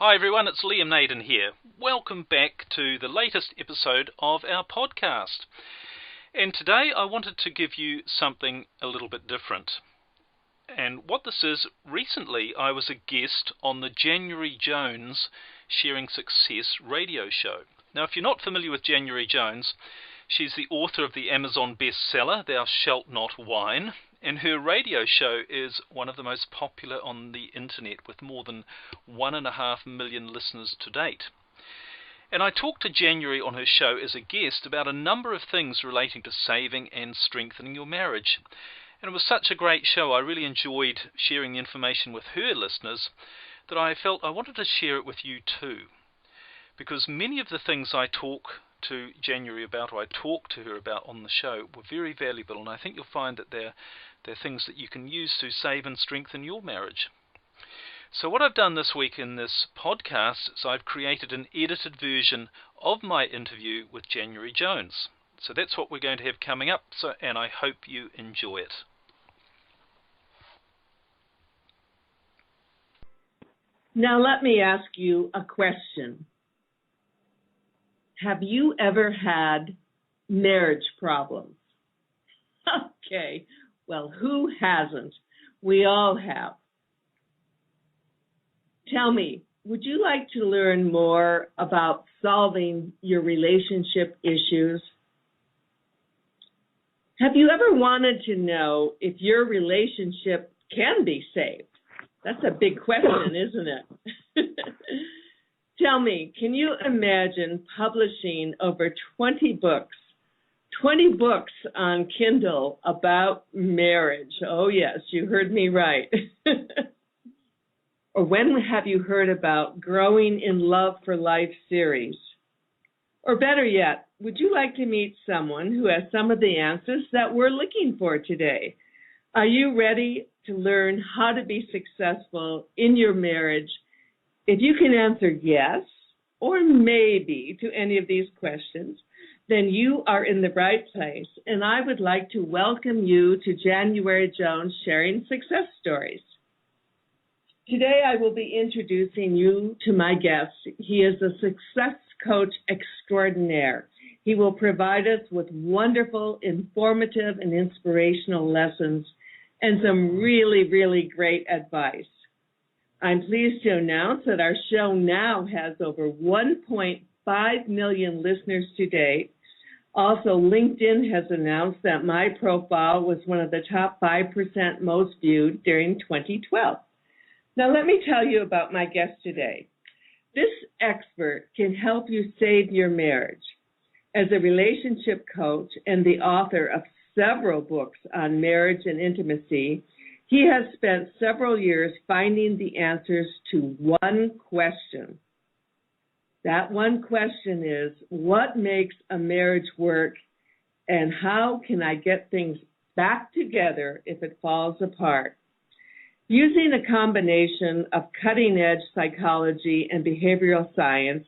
Hi everyone, it's Liam Nen here. Welcome back to the latest episode of our podcast. And today I wanted to give you something a little bit different. And what this is, recently I was a guest on the January Jones Sharing Success radio show. Now, if you're not familiar with January Jones, she's the author of the Amazon bestseller, Thou Shalt Not Whine, and her radio show is one of the most popular on the internet with more than 1.5 million listeners to date. And I talked to January on her show as a guest about a number of things relating to saving and strengthening your marriage. And it was such a great show, I really enjoyed sharing the information with her listeners that I felt I wanted to share it with you too. Because many of the things I talk to January about, or I talk to her about on the show, were very valuable, and I think you'll find that they're things that you can use to save and strengthen your marriage. So what I've done this week in this podcast is I've created an edited version of my interview with January Jones. So that's what we're going to have coming up, and I hope you enjoy it. Now let me ask you a question. Have you ever had marriage problems? Okay, well, who hasn't? We all have. Tell me, would you like to learn more about solving your relationship issues? Have you ever wanted to know if your relationship can be saved? That's a big question, isn't it? Tell me, can you imagine publishing over 20 books on Kindle about marriage? Oh, yes, you heard me right. Or when have you heard about Growing in Love for Life series? Or better yet, would you like to meet someone who has some of the answers that we're looking for today? Are you ready to learn how to be successful in your marriage? If you can answer yes or maybe to any of these questions, then you are in the right place, and I would like to welcome you to January Jones Sharing Success Stories. Today I will be introducing you to my guest. He is a success coach extraordinaire. He will provide us with wonderful, informative, and inspirational lessons and some really, really great advice. I'm pleased to announce that our show now has over 1.5 million listeners to date. Also, LinkedIn has announced that my profile was one of the top 5% most viewed during 2012. Now, let me tell you about my guest today. This expert can help you save your marriage. As a relationship coach and the author of several books on marriage and intimacy, he has spent several years finding the answers to one question. That one question is, what makes a marriage work, and how can I get things back together if it falls apart? Using a combination of cutting-edge psychology and behavioral science,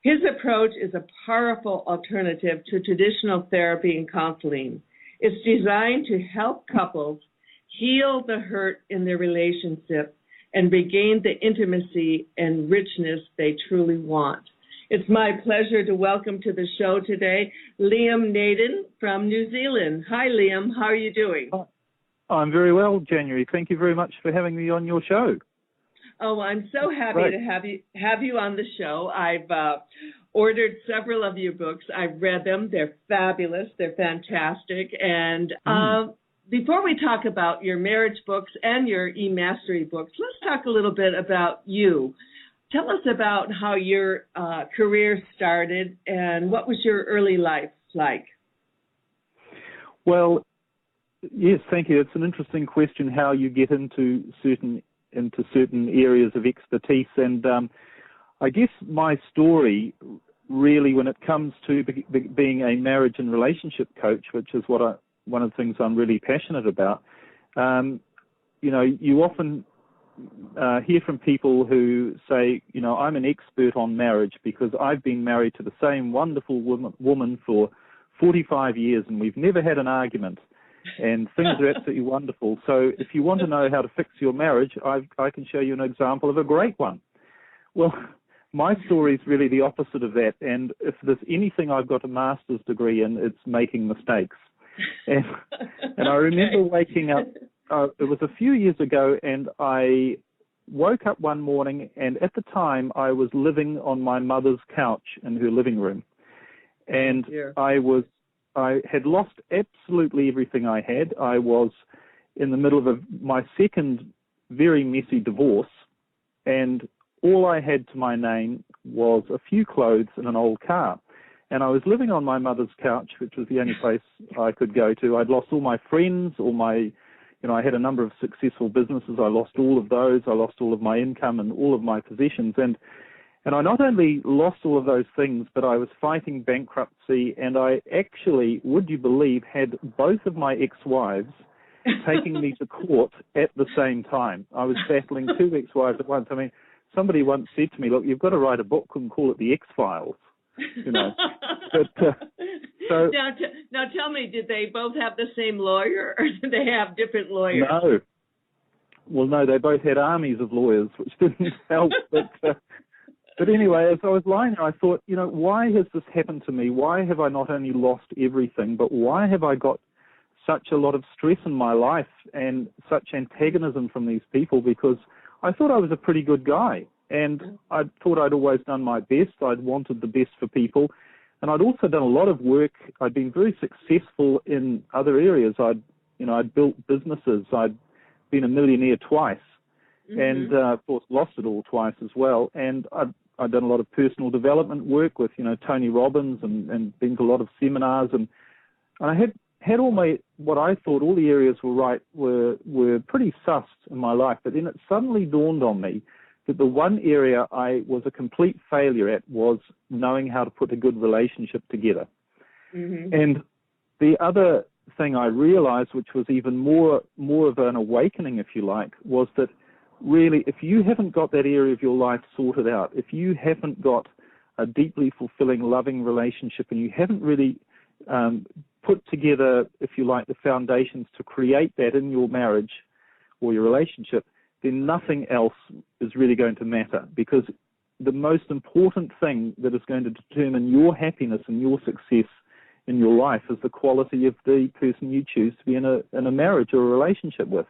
his approach is a powerful alternative to traditional therapy and counseling. It's designed to help couples heal the hurt in their relationship and regain the intimacy and richness they truly want. It's my pleasure to welcome to the show today Liam Nen from New Zealand. Hi, Liam. How are you doing? I'm very well, January. Thank you very much for having me on your show. Oh, I'm so happy to have you on the show. I've ordered several of your books. I've read them. They're fabulous. They're fantastic. And before we talk about your marriage books and your e-mastery books, let's talk a little bit about you. Tell us about how your career started and what was your early life like? Well, yes, thank you. It's an interesting question how you get into certain areas of expertise, and I guess my story really, when it comes to being a marriage and relationship coach, which is one of the things I'm really passionate about, you often hear from people who say, I'm an expert on marriage because I've been married to the same wonderful woman for 45 years and we've never had an argument. And things are absolutely wonderful. So if you want to know how to fix your marriage, I can show you an example of a great one. Well, my story is really the opposite of that. And if there's anything I've got a master's degree in, it's making mistakes. And I remember waking up, it was a few years ago, and I woke up one morning, and at the time I was living on my mother's couch in her living room. And I had lost absolutely everything I had. I was in the middle of my second very messy divorce, and all I had to my name was a few clothes and an old car. And I was living on my mother's couch, which was the only place I could go to. I'd lost all my friends, I had a number of successful businesses. I lost all of those. I lost all of my income and all of my possessions. And I not only lost all of those things, but I was fighting bankruptcy, and I actually, would you believe, had both of my ex-wives taking me to court at the same time. I was battling two ex-wives at once. I mean, somebody once said to me, look, you've got to write a book and call it The X-Files, But, so now tell me, did they both have the same lawyer, or did they have different lawyers? No. Well, no, they both had armies of lawyers, which didn't help. But anyway, as I was lying there, I thought, why has this happened to me? Why have I not only lost everything, but why have I got such a lot of stress in my life and such antagonism from these people? Because I thought I was a pretty good guy, and I thought I'd always done my best. I'd wanted the best for people, and I'd also done a lot of work. I'd been very successful in other areas. I'd built businesses. I'd been a millionaire twice, and of course lost it all twice as well. And I'd done a lot of personal development work with Tony Robbins, and been to a lot of seminars, and I had all what I thought all the areas were pretty sussed in my life. But then it suddenly dawned on me that the one area I was a complete failure at was knowing how to put a good relationship together. And the other thing I realized, which was even more of an awakening, if you like, was that really, if you haven't got that area of your life sorted out, if you haven't got a deeply fulfilling, loving relationship, and you haven't really put together, if you like, the foundations to create that in your marriage or your relationship, then nothing else is really going to matter, because the most important thing that is going to determine your happiness and your success in your life is the quality of the person you choose to be in a marriage or a relationship with.